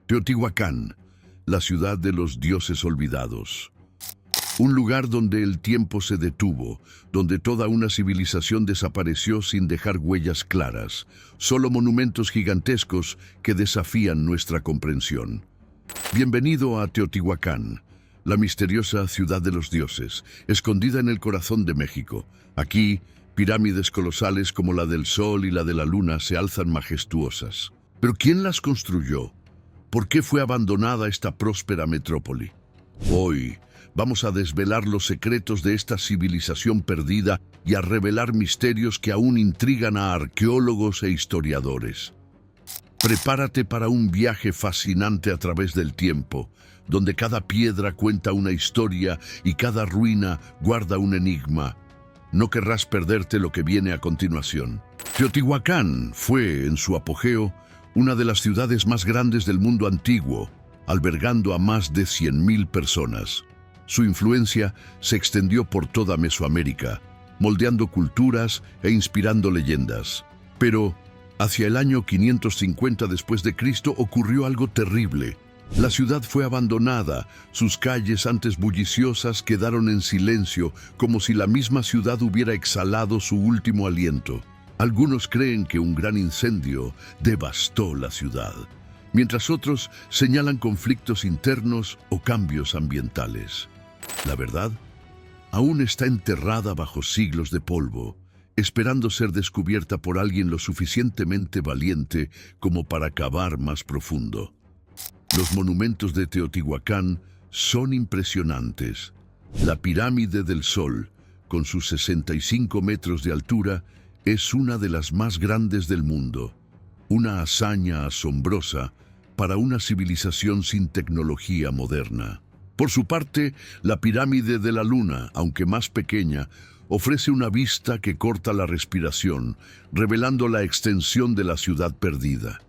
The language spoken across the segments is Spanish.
Teotihuacán, la ciudad de los dioses olvidados. Un lugar donde el tiempo se detuvo, donde toda una civilización desapareció sin dejar huellas claras, solo monumentos gigantescos que desafían nuestra comprensión. Bienvenido a Teotihuacán, la misteriosa ciudad de los dioses, escondida en el corazón de México. Aquí, pirámides colosales como la del Sol y la de la Luna se alzan majestuosas. ¿Pero quién las construyó? ¿Por qué fue abandonada esta próspera metrópoli? Hoy vamos a desvelar los secretos de esta civilización perdida y a revelar misterios que aún intrigan a arqueólogos e historiadores. Prepárate para un viaje fascinante a través del tiempo, donde cada piedra cuenta una historia y cada ruina guarda un enigma. No querrás perderte lo que viene a continuación. Teotihuacán fue, en su apogeo, una de las ciudades más grandes del mundo antiguo, albergando a más de 100.000 personas. Su influencia se extendió por toda Mesoamérica, moldeando culturas e inspirando leyendas. Pero, hacia el año 550 después de Cristo ocurrió algo terrible. La ciudad fue abandonada, sus calles antes bulliciosas quedaron en silencio, como si la misma ciudad hubiera exhalado su último aliento. Algunos creen que un gran incendio devastó la ciudad, mientras otros señalan conflictos internos o cambios ambientales. La verdad, aún está enterrada bajo siglos de polvo, esperando ser descubierta por alguien lo suficientemente valiente como para cavar más profundo. Los monumentos de Teotihuacán son impresionantes. La pirámide del Sol, con sus 65 metros de altura, es una de las más grandes del mundo, una hazaña asombrosa para una civilización sin tecnología moderna. Por su parte, la pirámide de la Luna, aunque más pequeña, ofrece una vista que corta la respiración, revelando la extensión de la ciudad perdida.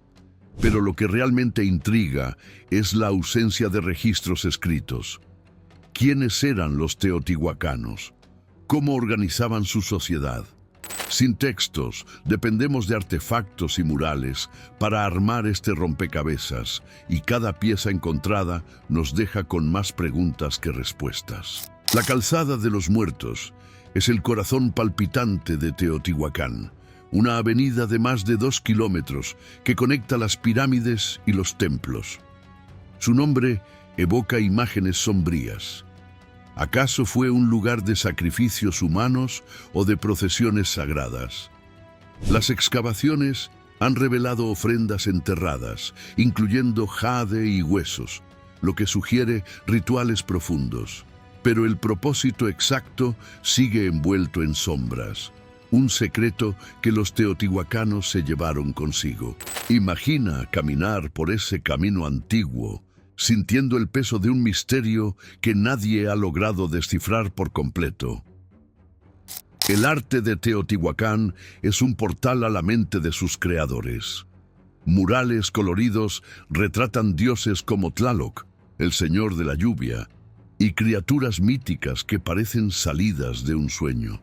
Pero lo que realmente intriga es la ausencia de registros escritos. ¿Quiénes eran los teotihuacanos? ¿Cómo organizaban su sociedad? Sin textos, dependemos de artefactos y murales para armar este rompecabezas, y cada pieza encontrada nos deja con más preguntas que respuestas. La Calzada de los Muertos es el corazón palpitante de Teotihuacán, una avenida de más de 2 kilómetros que conecta las pirámides y los templos. Su nombre evoca imágenes sombrías. ¿Acaso fue un lugar de sacrificios humanos o de procesiones sagradas? Las excavaciones han revelado ofrendas enterradas, incluyendo jade y huesos, lo que sugiere rituales profundos. Pero el propósito exacto sigue envuelto en sombras, un secreto que los teotihuacanos se llevaron consigo. Imagina caminar por ese camino antiguo, sintiendo el peso de un misterio que nadie ha logrado descifrar por completo. El arte de Teotihuacán es un portal a la mente de sus creadores. Murales coloridos retratan dioses como Tlaloc, el señor de la lluvia, y criaturas míticas que parecen salidas de un sueño.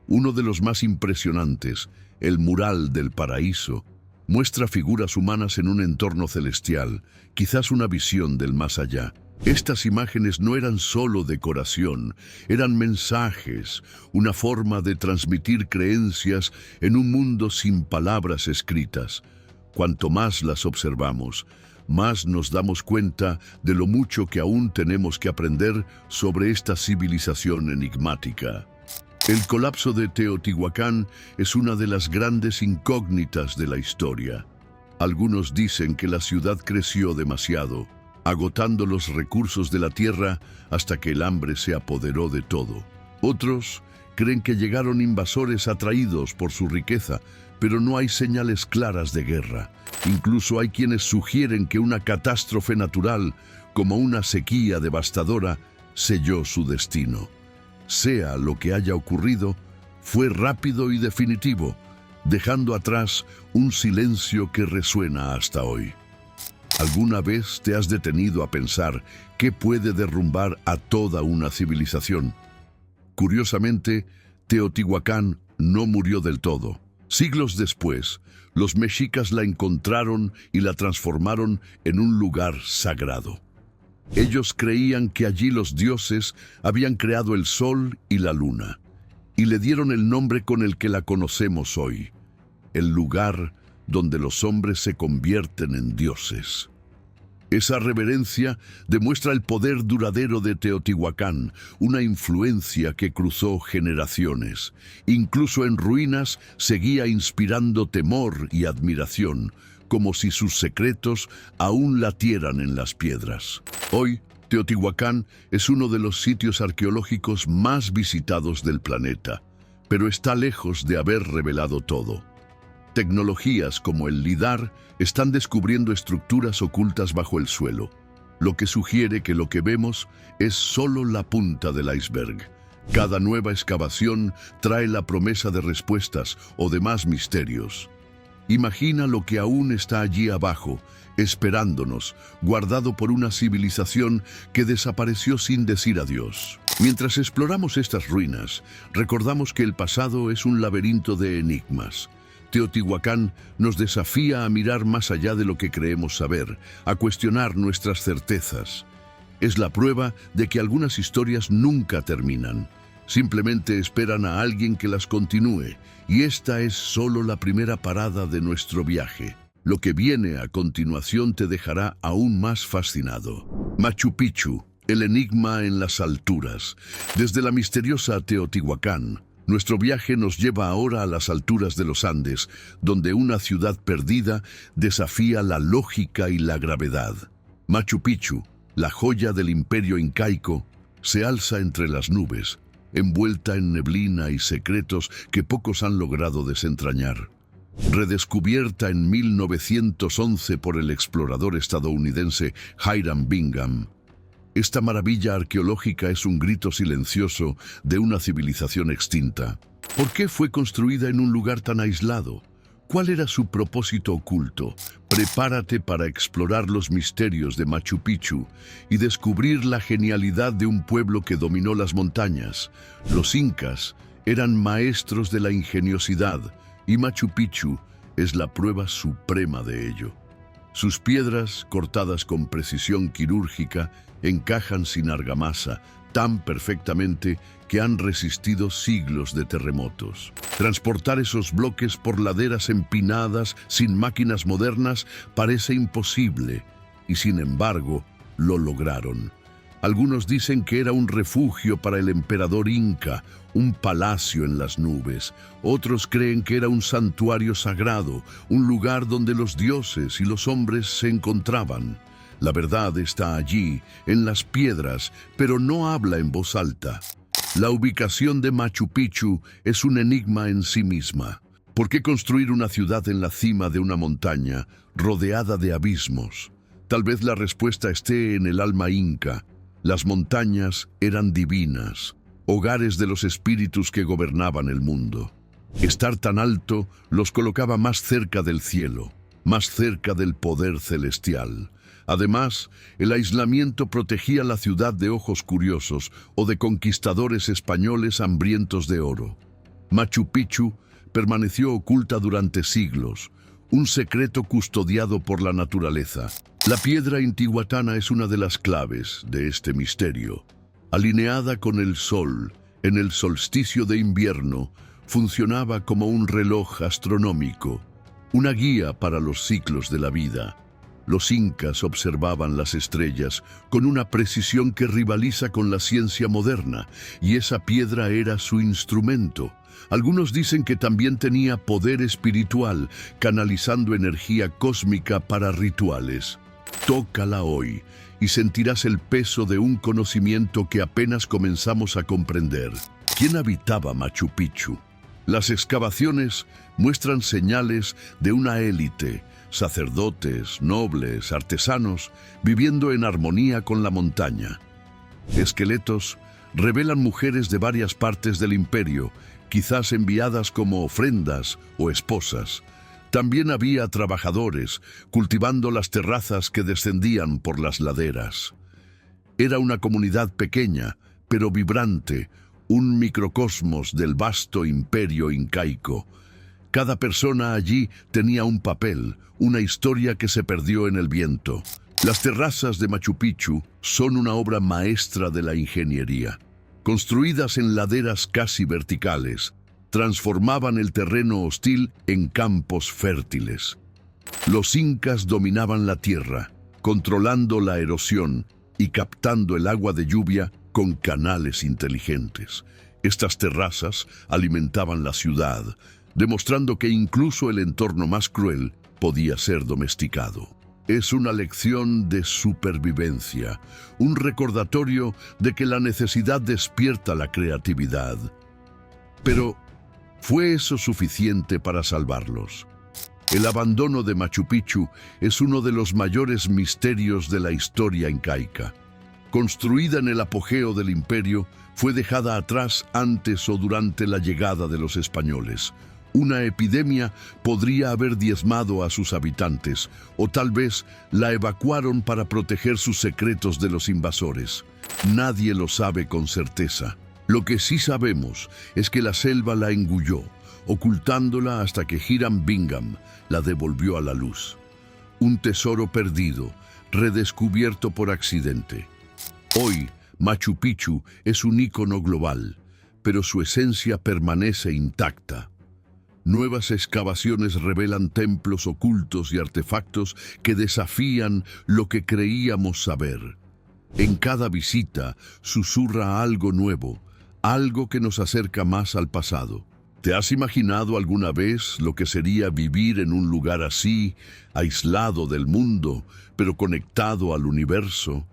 Uno de los más impresionantes, el mural del paraíso, muestra figuras humanas en un entorno celestial, quizás una visión del más allá. Estas imágenes no eran solo decoración, eran mensajes, una forma de transmitir creencias en un mundo sin palabras escritas. Cuanto más las observamos, más nos damos cuenta de lo mucho que aún tenemos que aprender sobre esta civilización enigmática. El colapso de Teotihuacán es una de las grandes incógnitas de la historia. Algunos dicen que la ciudad creció demasiado, agotando los recursos de la tierra hasta que el hambre se apoderó de todo. Otros creen que llegaron invasores atraídos por su riqueza, pero no hay señales claras de guerra. Incluso hay quienes sugieren que una catástrofe natural, como una sequía devastadora, selló su destino. Sea lo que haya ocurrido, fue rápido y definitivo, dejando atrás un silencio que resuena hasta hoy. ¿Alguna vez te has detenido a pensar qué puede derrumbar a toda una civilización? Curiosamente, Teotihuacán no murió del todo. Siglos después, los mexicas la encontraron y la transformaron en un lugar sagrado. Ellos creían que allí los dioses habían creado el sol y la luna, y le dieron el nombre con el que la conocemos hoy, el lugar donde los hombres se convierten en dioses. Esa reverencia demuestra el poder duradero de Teotihuacán, una influencia que cruzó generaciones. Incluso en ruinas seguía inspirando temor y admiración, como si sus secretos aún latieran en las piedras. Hoy, Teotihuacán es uno de los sitios arqueológicos más visitados del planeta, pero está lejos de haber revelado todo. Tecnologías como el LIDAR están descubriendo estructuras ocultas bajo el suelo, lo que sugiere que lo que vemos es solo la punta del iceberg. Cada nueva excavación trae la promesa de respuestas o de más misterios. Imagina lo que aún está allí abajo, esperándonos, guardado por una civilización que desapareció sin decir adiós. Mientras exploramos estas ruinas, recordamos que el pasado es un laberinto de enigmas. Teotihuacán nos desafía a mirar más allá de lo que creemos saber, a cuestionar nuestras certezas. Es la prueba de que algunas historias nunca terminan. Simplemente esperan a alguien que las continúe, y esta es solo la primera parada de nuestro viaje. Lo que viene a continuación te dejará aún más fascinado. Machu Picchu, el enigma en las alturas. Desde la misteriosa Teotihuacán, nuestro viaje nos lleva ahora a las alturas de los Andes, donde una ciudad perdida desafía la lógica y la gravedad. Machu Picchu, la joya del imperio incaico, se alza entre las nubes, envuelta en neblina y secretos que pocos han logrado desentrañar. Redescubierta en 1911 por el explorador estadounidense Hiram Bingham, esta maravilla arqueológica es un grito silencioso de una civilización extinta. ¿Por qué fue construida en un lugar tan aislado? ¿Cuál era su propósito oculto? Prepárate para explorar los misterios de Machu Picchu y descubrir la genialidad de un pueblo que dominó las montañas. Los incas eran maestros de la ingeniosidad y Machu Picchu es la prueba suprema de ello. Sus piedras, cortadas con precisión quirúrgica, encajan sin argamasa tan perfectamente que han resistido siglos de terremotos. Transportar esos bloques por laderas empinadas sin máquinas modernas parece imposible, y sin embargo, lo lograron. Algunos dicen que era un refugio para el emperador inca, un palacio en las nubes. Otros creen que era un santuario sagrado, un lugar donde los dioses y los hombres se encontraban. La verdad está allí, en las piedras, pero no habla en voz alta. La ubicación de Machu Picchu es un enigma en sí misma. ¿Por qué construir una ciudad en la cima de una montaña, rodeada de abismos? Tal vez la respuesta esté en el alma inca. Las montañas eran divinas, hogares de los espíritus que gobernaban el mundo. Estar tan alto los colocaba más cerca del cielo, más cerca del poder celestial. Además, el aislamiento protegía la ciudad de ojos curiosos o de conquistadores españoles hambrientos de oro. Machu Picchu permaneció oculta durante siglos, un secreto custodiado por la naturaleza. La piedra intihuatana es una de las claves de este misterio. Alineada con el sol, en el solsticio de invierno, funcionaba como un reloj astronómico, una guía para los ciclos de la vida. Los incas observaban las estrellas con una precisión que rivaliza con la ciencia moderna, y esa piedra era su instrumento. Algunos dicen que también tenía poder espiritual, canalizando energía cósmica para rituales. Tócala hoy y sentirás el peso de un conocimiento que apenas comenzamos a comprender. ¿Quién habitaba Machu Picchu? Las excavaciones muestran señales de una élite, sacerdotes, nobles, artesanos, viviendo en armonía con la montaña. Esqueletos revelan mujeres de varias partes del imperio, quizás enviadas como ofrendas o esposas. También había trabajadores cultivando las terrazas que descendían por las laderas. Era una comunidad pequeña, pero vibrante, un microcosmos del vasto imperio incaico. Cada persona allí tenía un papel, una historia que se perdió en el viento. Las terrazas de Machu Picchu son una obra maestra de la ingeniería. Construidas en laderas casi verticales, transformaban el terreno hostil en campos fértiles. Los incas dominaban la tierra, controlando la erosión y captando el agua de lluvia con canales inteligentes. Estas terrazas alimentaban la ciudad, demostrando que incluso el entorno más cruel podía ser domesticado. Es una lección de supervivencia, un recordatorio de que la necesidad despierta la creatividad. Pero, ¿fue eso suficiente para salvarlos? El abandono de Machu Picchu es uno de los mayores misterios de la historia incaica. Construida en el apogeo del imperio, fue dejada atrás antes o durante la llegada de los españoles. Una epidemia podría haber diezmado a sus habitantes, o tal vez la evacuaron para proteger sus secretos de los invasores. Nadie lo sabe con certeza. Lo que sí sabemos es que la selva la engulló, ocultándola hasta que Hiram Bingham la devolvió a la luz. Un tesoro perdido, redescubierto por accidente. Hoy, Machu Picchu es un ícono global, pero su esencia permanece intacta. Nuevas excavaciones revelan templos ocultos y artefactos que desafían lo que creíamos saber. En cada visita susurra algo nuevo, algo que nos acerca más al pasado. ¿Te has imaginado alguna vez lo que sería vivir en un lugar así, aislado del mundo, pero conectado al universo?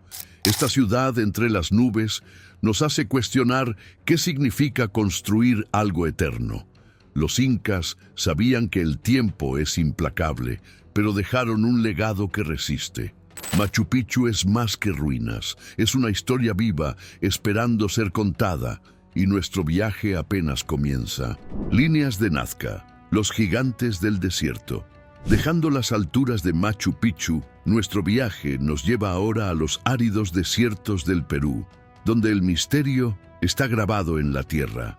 Esta ciudad entre las nubes nos hace cuestionar qué significa construir algo eterno. Los incas sabían que el tiempo es implacable, pero dejaron un legado que resiste. Machu Picchu es más que ruinas, es una historia viva esperando ser contada, y nuestro viaje apenas comienza. Líneas de Nazca, los gigantes del desierto. Dejando las alturas de Machu Picchu, nuestro viaje nos lleva ahora a los áridos desiertos del Perú, donde el misterio está grabado en la tierra.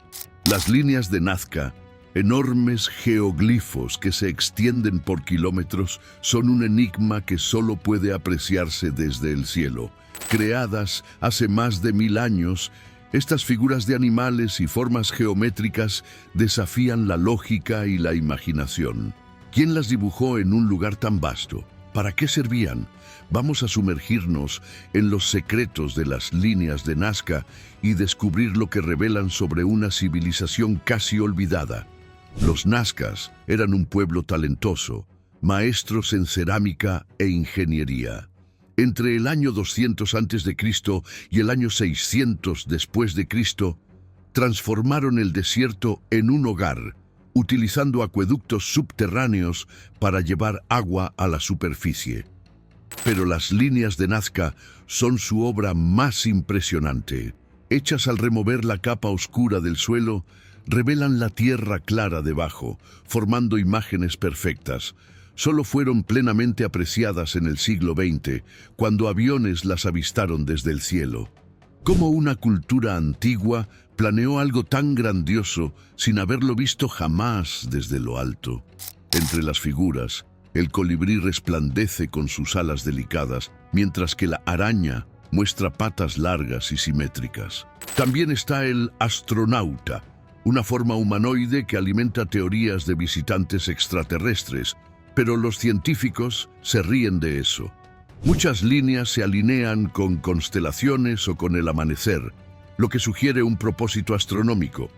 Las líneas de Nazca, enormes geoglifos que se extienden por kilómetros, son un enigma que solo puede apreciarse desde el cielo. Creadas hace más de 1000 años, estas figuras de animales y formas geométricas desafían la lógica y la imaginación. ¿Quién las dibujó en un lugar tan vasto? ¿Para qué servían? Vamos a sumergirnos en los secretos de las líneas de Nazca y descubrir lo que revelan sobre una civilización casi olvidada. Los nazcas eran un pueblo talentoso, maestros en cerámica e ingeniería. Entre el año 200 a.C. y el año 600 después de Cristo, transformaron el desierto en un hogar, utilizando acueductos subterráneos para llevar agua a la superficie. Pero las líneas de Nazca son su obra más impresionante. Hechas al remover la capa oscura del suelo, revelan la tierra clara debajo, formando imágenes perfectas. Solo fueron plenamente apreciadas en el siglo XX, cuando aviones las avistaron desde el cielo. ¿Cómo una cultura antigua planeó algo tan grandioso sin haberlo visto jamás desde lo alto? Entre las figuras, el colibrí resplandece con sus alas delicadas, mientras que la araña muestra patas largas y simétricas. También está el astronauta, una forma humanoide que alimenta teorías de visitantes extraterrestres, pero los científicos se ríen de eso. Muchas líneas se alinean con constelaciones o con el amanecer, lo que sugiere un propósito astronómico.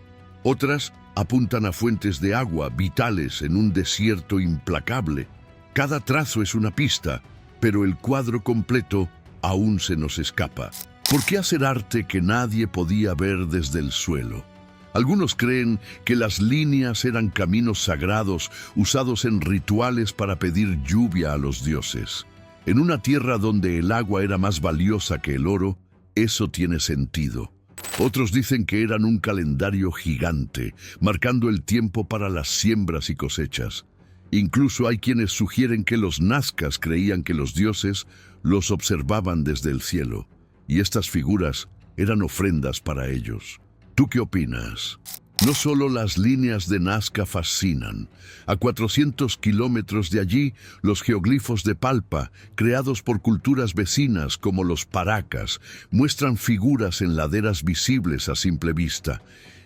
Otras apuntan a fuentes de agua vitales en un desierto implacable. Cada trazo es una pista, pero el cuadro completo aún se nos escapa. ¿Por qué hacer arte que nadie podía ver desde el suelo? Algunos creen que las líneas eran caminos sagrados usados en rituales para pedir lluvia a los dioses. En una tierra donde el agua era más valiosa que el oro, eso tiene sentido. Otros dicen que eran un calendario gigante, marcando el tiempo para las siembras y cosechas. Incluso hay quienes sugieren que los nazcas creían que los dioses los observaban desde el cielo, y estas figuras eran ofrendas para ellos. ¿Tú qué opinas? No solo las líneas de Nazca fascinan. A 400 kilómetros de allí, los geoglifos de Palpa, creados por culturas vecinas como los Paracas, muestran figuras en laderas visibles a simple vista.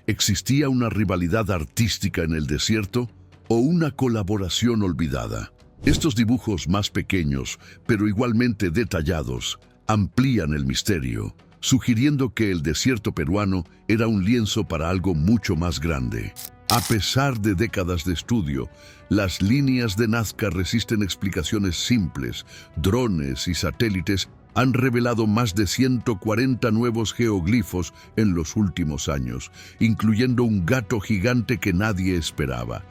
¿Existía una rivalidad artística en el desierto o una colaboración olvidada? Estos dibujos más pequeños, pero igualmente detallados, amplían el misterio, sugiriendo que el desierto peruano era un lienzo para algo mucho más grande. A pesar de décadas de estudio, las líneas de Nazca resisten explicaciones simples. Drones y satélites han revelado más de 140 nuevos geoglifos en los últimos años, incluyendo un gato gigante que nadie esperaba.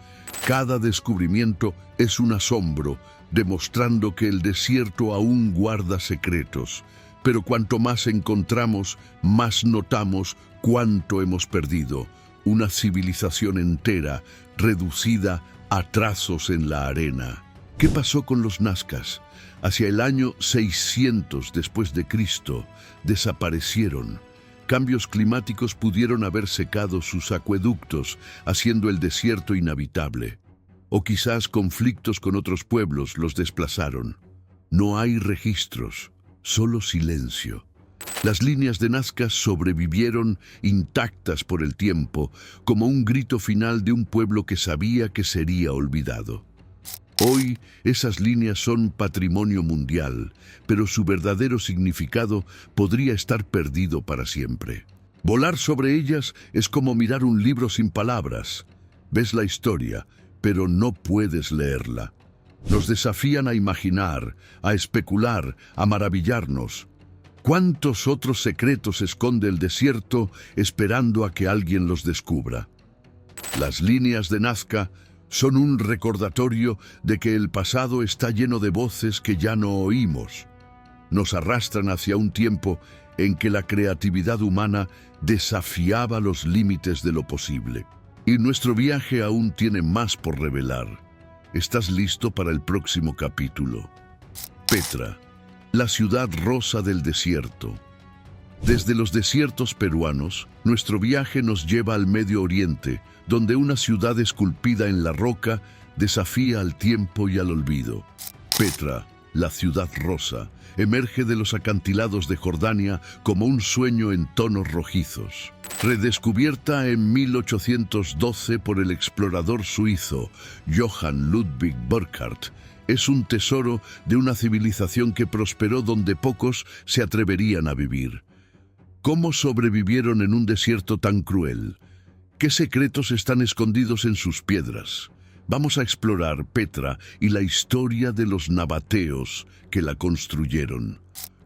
Cada descubrimiento es un asombro, demostrando que el desierto aún guarda secretos. Pero cuanto más encontramos, más notamos cuánto hemos perdido. Una civilización entera, reducida a trazos en la arena. ¿Qué pasó con los nazcas? Hacia el año 600 después de Cristo, desaparecieron. Cambios climáticos pudieron haber secado sus acueductos, haciendo el desierto inhabitable. O quizás conflictos con otros pueblos los desplazaron. No hay registros, solo silencio. Las líneas de Nazca sobrevivieron intactas por el tiempo, como un grito final de un pueblo que sabía que sería olvidado. Hoy, esas líneas son patrimonio mundial, pero su verdadero significado podría estar perdido para siempre. Volar sobre ellas es como mirar un libro sin palabras. Ves la historia, pero no puedes leerla. Nos desafían a imaginar, a especular, a maravillarnos. ¿Cuántos otros secretos esconde el desierto esperando a que alguien los descubra? Las líneas de Nazca son un recordatorio de que el pasado está lleno de voces que ya no oímos. Nos arrastran hacia un tiempo en que la creatividad humana desafiaba los límites de lo posible. Y nuestro viaje aún tiene más por revelar. ¿Estás listo para el próximo capítulo? Petra, la ciudad rosa del desierto. Desde los desiertos peruanos, nuestro viaje nos lleva al Medio Oriente, donde una ciudad esculpida en la roca desafía al tiempo y al olvido. Petra, la ciudad rosa, emerge de los acantilados de Jordania como un sueño en tonos rojizos. Redescubierta en 1812 por el explorador suizo Johann Ludwig Burckhardt, es un tesoro de una civilización que prosperó donde pocos se atreverían a vivir. ¿Cómo sobrevivieron en un desierto tan cruel? ¿Qué secretos están escondidos en sus piedras? Vamos a explorar Petra y la historia de los nabateos que la construyeron.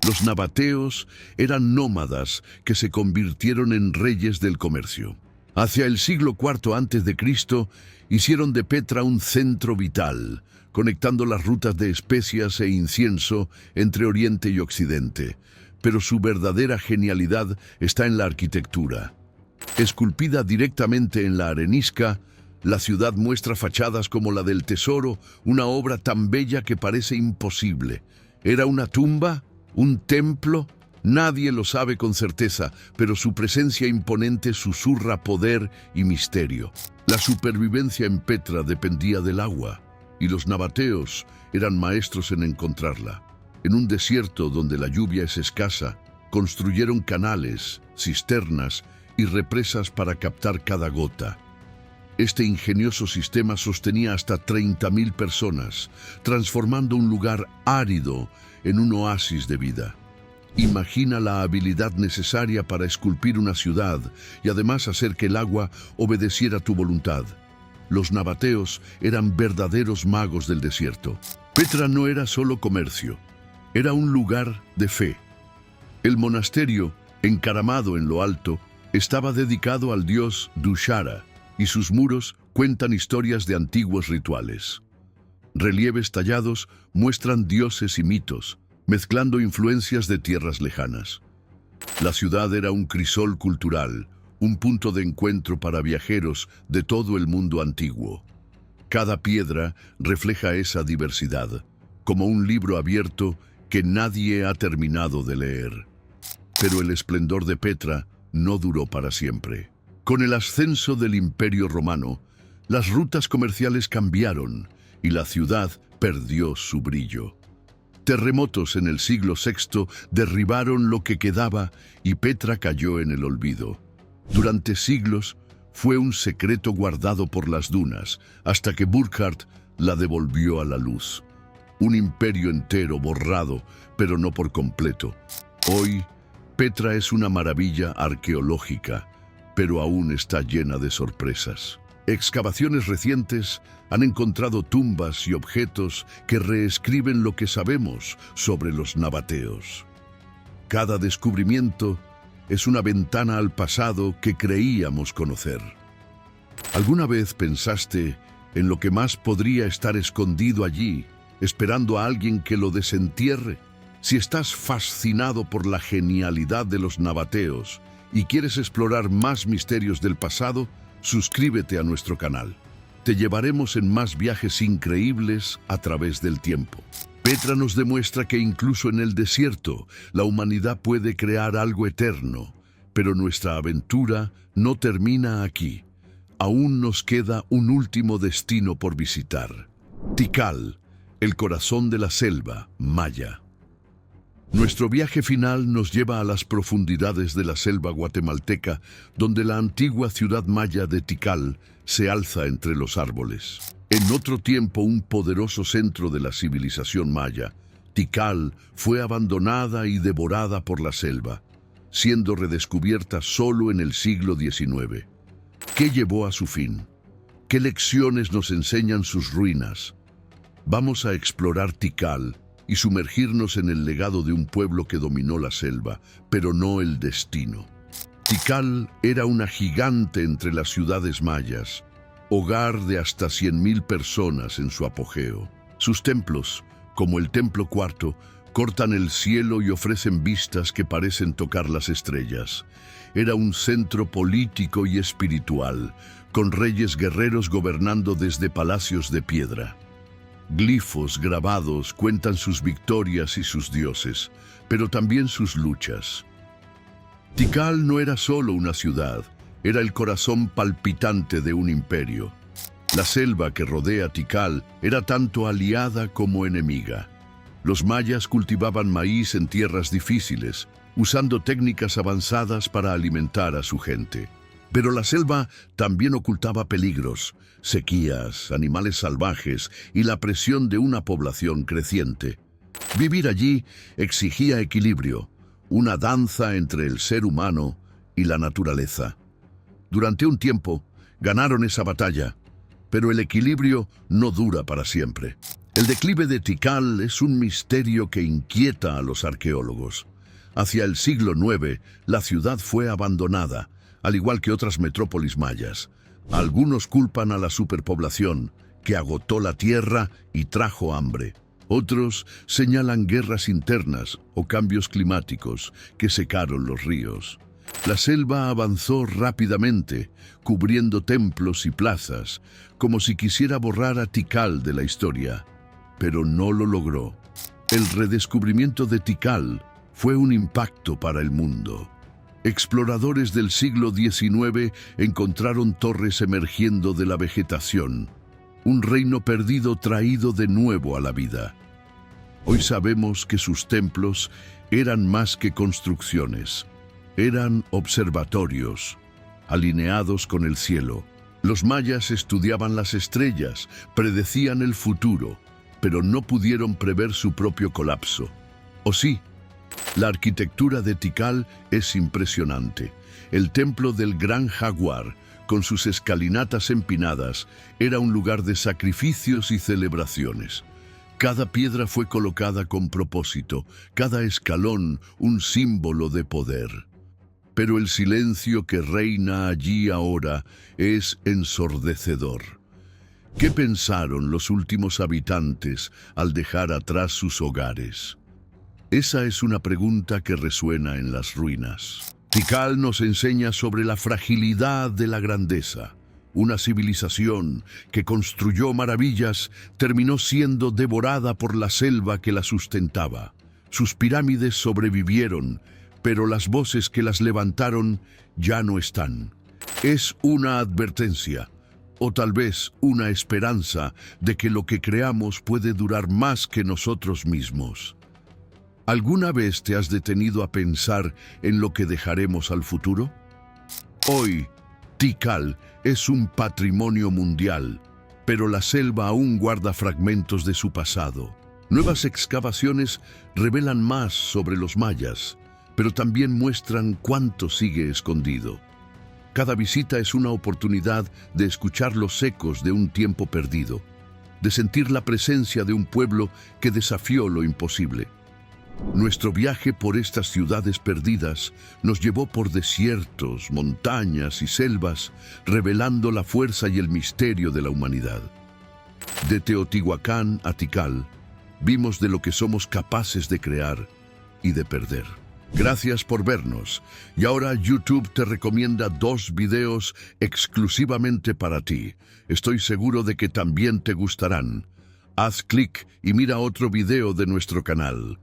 Los nabateos eran nómadas que se convirtieron en reyes del comercio. Hacia el siglo IV a.C., hicieron de Petra un centro vital, conectando las rutas de especias e incienso entre Oriente y Occidente. Pero su verdadera genialidad está en la arquitectura. Esculpida directamente en la arenisca, la ciudad muestra fachadas como la del Tesoro, una obra tan bella que parece imposible. ¿Era una tumba? ¿Un templo? Nadie lo sabe con certeza, pero su presencia imponente susurra poder y misterio. La supervivencia en Petra dependía del agua, y los nabateos eran maestros en encontrarla. En un desierto donde la lluvia es escasa, construyeron canales, cisternas y represas para captar cada gota. Este ingenioso sistema sostenía hasta 30.000 personas, transformando un lugar árido en un oasis de vida. Imagina la habilidad necesaria para esculpir una ciudad y además hacer que el agua obedeciera tu voluntad. Los nabateos eran verdaderos magos del desierto. Petra no era solo comercio, era un lugar de fe. El monasterio, encaramado en lo alto, estaba dedicado al dios Dushara, y sus muros cuentan historias de antiguos rituales. Relieves tallados muestran dioses y mitos, mezclando influencias de tierras lejanas. La ciudad era un crisol cultural, un punto de encuentro para viajeros de todo el mundo antiguo. Cada piedra refleja esa diversidad, como un libro abierto que nadie ha terminado de leer. Pero el esplendor de Petra no duró para siempre. Con el ascenso del Imperio Romano, las rutas comerciales cambiaron y la ciudad perdió su brillo. Terremotos en el siglo VI derribaron lo que quedaba y Petra cayó en el olvido. Durante siglos fue un secreto guardado por las dunas, hasta que Burckhardt la devolvió a la luz. Un imperio entero borrado, pero no por completo. Hoy, Petra es una maravilla arqueológica, pero aún está llena de sorpresas. Excavaciones recientes han encontrado tumbas y objetos que reescriben lo que sabemos sobre los nabateos. Cada descubrimiento es una ventana al pasado que creíamos conocer. ¿Alguna vez pensaste en lo que más podría estar escondido allí, esperando a alguien que lo desentierre? Si estás fascinado por la genialidad de los nabateos y quieres explorar más misterios del pasado, suscríbete a nuestro canal. Te llevaremos en más viajes increíbles a través del tiempo. Petra nos demuestra que incluso en el desierto, la humanidad puede crear algo eterno, pero nuestra aventura no termina aquí. Aún nos queda un último destino por visitar. Tikal, el corazón de la selva maya. Nuestro viaje final nos lleva a las profundidades de la selva guatemalteca, donde la antigua ciudad maya de Tikal se alza entre los árboles. En otro tiempo, un poderoso centro de la civilización maya, Tikal fue abandonada y devorada por la selva, siendo redescubierta solo en el siglo XIX. ¿Qué llevó a su fin? ¿Qué lecciones nos enseñan sus ruinas? Vamos a explorar Tikal y sumergirnos en el legado de un pueblo que dominó la selva, pero no el destino. Tikal era una gigante entre las ciudades mayas, hogar de hasta 100.000 personas en su apogeo. Sus templos, como el Templo Cuarto, cortan el cielo y ofrecen vistas que parecen tocar las estrellas. Era un centro político y espiritual, con reyes guerreros gobernando desde palacios de piedra. Glifos grabados cuentan sus victorias y sus dioses, pero también sus luchas. Tikal no era solo una ciudad, era el corazón palpitante de un imperio. La selva que rodea Tikal era tanto aliada como enemiga. Los mayas cultivaban maíz en tierras difíciles, usando técnicas avanzadas para alimentar a su gente. Pero la selva también ocultaba peligros, sequías, animales salvajes y la presión de una población creciente. Vivir allí exigía equilibrio, una danza entre el ser humano y la naturaleza. Durante un tiempo ganaron esa batalla, pero el equilibrio no dura para siempre. El declive de Tikal es un misterio que inquieta a los arqueólogos. Hacia el siglo IX, la ciudad fue abandonada, al igual que otras metrópolis mayas. Algunos culpan a la superpoblación, que agotó la tierra y trajo hambre. Otros señalan guerras internas o cambios climáticos que secaron los ríos. La selva avanzó rápidamente, cubriendo templos y plazas, como si quisiera borrar a Tikal de la historia, pero no lo logró. El redescubrimiento de Tikal fue un impacto para el mundo. Exploradores del siglo XIX encontraron torres emergiendo de la vegetación, un reino perdido traído de nuevo a la vida. Hoy sabemos que sus templos eran más que construcciones, eran observatorios, alineados con el cielo. Los mayas estudiaban las estrellas, predecían el futuro, pero no pudieron prever su propio colapso. ¿O sí? La arquitectura de Tikal es impresionante. El templo del Gran Jaguar, con sus escalinatas empinadas, era un lugar de sacrificios y celebraciones. Cada piedra fue colocada con propósito, cada escalón un símbolo de poder. Pero el silencio que reina allí ahora es ensordecedor. ¿Qué pensaron los últimos habitantes al dejar atrás sus hogares? Esa es una pregunta que resuena en las ruinas. Tikal nos enseña sobre la fragilidad de la grandeza. Una civilización que construyó maravillas terminó siendo devorada por la selva que la sustentaba. Sus pirámides sobrevivieron, pero las voces que las levantaron ya no están. Es una advertencia, o tal vez una esperanza de que lo que creamos puede durar más que nosotros mismos. ¿Alguna vez te has detenido a pensar en lo que dejaremos al futuro? Hoy, Tikal es un patrimonio mundial, pero la selva aún guarda fragmentos de su pasado. Nuevas excavaciones revelan más sobre los mayas, pero también muestran cuánto sigue escondido. Cada visita es una oportunidad de escuchar los ecos de un tiempo perdido, de sentir la presencia de un pueblo que desafió lo imposible. Nuestro viaje por estas ciudades perdidas nos llevó por desiertos, montañas y selvas, revelando la fuerza y el misterio de la humanidad. De Teotihuacán a Tikal, vimos de lo que somos capaces de crear y de perder. Gracias por vernos. Y ahora YouTube te recomienda 2 videos exclusivamente para ti. Estoy seguro de que también te gustarán. Haz clic y mira otro video de nuestro canal.